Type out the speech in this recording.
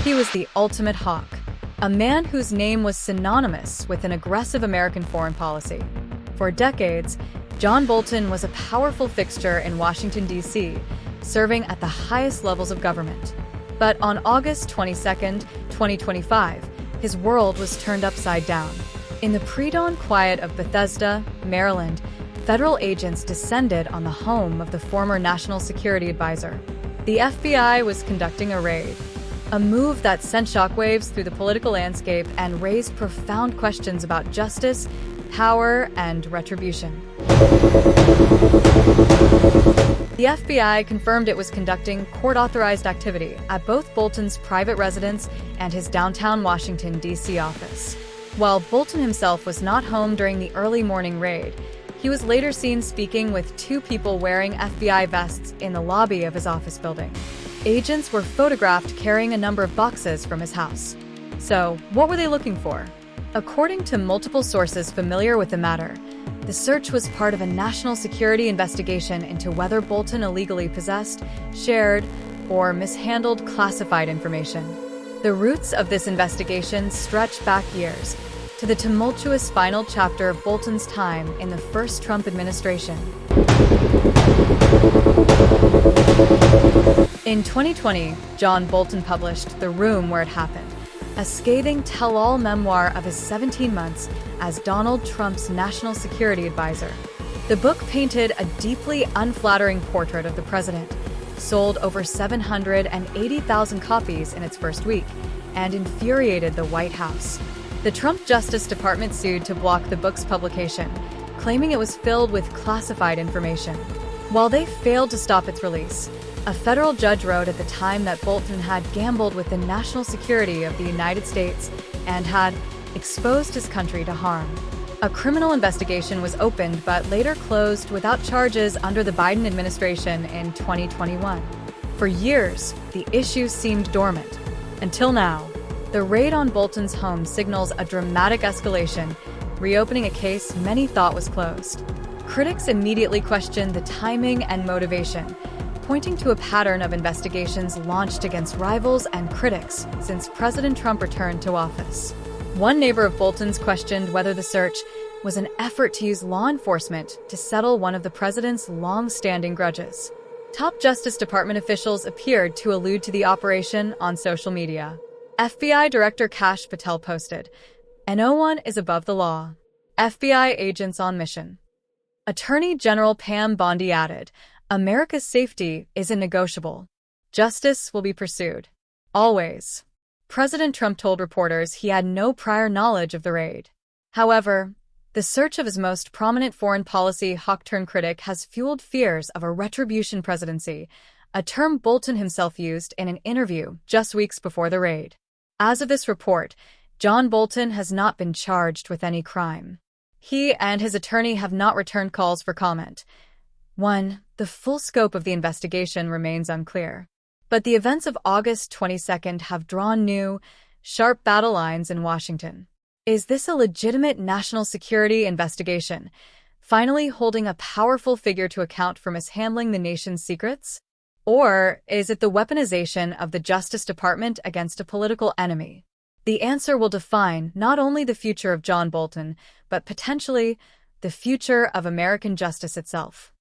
He was the ultimate hawk, a man whose name was synonymous with an aggressive American foreign policy. For decades, John Bolton was a powerful fixture in Washington, D.C., serving at the highest levels of government. But on August 22, 2025, his world was turned upside down. In the pre-dawn quiet of Bethesda, Maryland, federal agents descended on the home of the former National Security Advisor. The FBI was conducting a raid, a move that sent shockwaves through the political landscape and raised profound questions about justice, power, and retribution. The FBI confirmed it was conducting court-authorized activity at both Bolton's private residence and his downtown Washington, D.C. office. While Bolton himself was not home during the early morning raid, he was later seen speaking with two people wearing FBI vests in the lobby of his office building. Agents were photographed carrying a number of boxes from his house. So, what were they looking for? According to multiple sources familiar with the matter, the search was part of a national security investigation into whether Bolton illegally possessed, shared, or mishandled classified information. The roots of this investigation stretch back years, to the tumultuous final chapter of Bolton's time in the first Trump administration. In 2020, John Bolton published The Room Where It Happened, a scathing tell-all memoir of his 17 months as Donald Trump's national security advisor. The book painted a deeply unflattering portrait of the president, sold over 780,000 copies in its first week, and infuriated the White House. The Trump Justice Department sued to block the book's publication, claiming it was filled with classified information. While they failed to stop its release, a federal judge wrote at the time that Bolton had gambled with the national security of the United States and had exposed his country to harm. A criminal investigation was opened but later closed without charges under the Biden administration in 2021. For years, the issue seemed dormant. Until now, the raid on Bolton's home signals a dramatic escalation, reopening a case many thought was closed. Critics immediately questioned the timing and motivation, pointing to a pattern of investigations launched against rivals and critics since President Trump returned to office. One neighbor of Bolton's questioned whether the search was an effort to use law enforcement to settle one of the president's long-standing grudges. Top Justice Department officials appeared to allude to the operation on social media. FBI Director Kash Patel posted, "No one is above the law. FBI agents on mission." Attorney General Pam Bondi added, "America's safety isn't negotiable. Justice will be pursued. Always." President Trump told reporters he had no prior knowledge of the raid. However, the search of his most prominent foreign policy hawk-turned-critic has fueled fears of a retribution presidency, a term Bolton himself used in an interview just weeks before the raid. As of this report, John Bolton has not been charged with any crime. He and his attorney have not returned calls for comment. 1. The full scope of the investigation remains unclear. But the events of August 22 have drawn new, sharp battle lines in Washington. Is this a legitimate national security investigation, finally holding a powerful figure to account for mishandling the nation's secrets? Or is it the weaponization of the Justice Department against a political enemy? The answer will define not only the future of John Bolton, but potentially the future of American justice itself.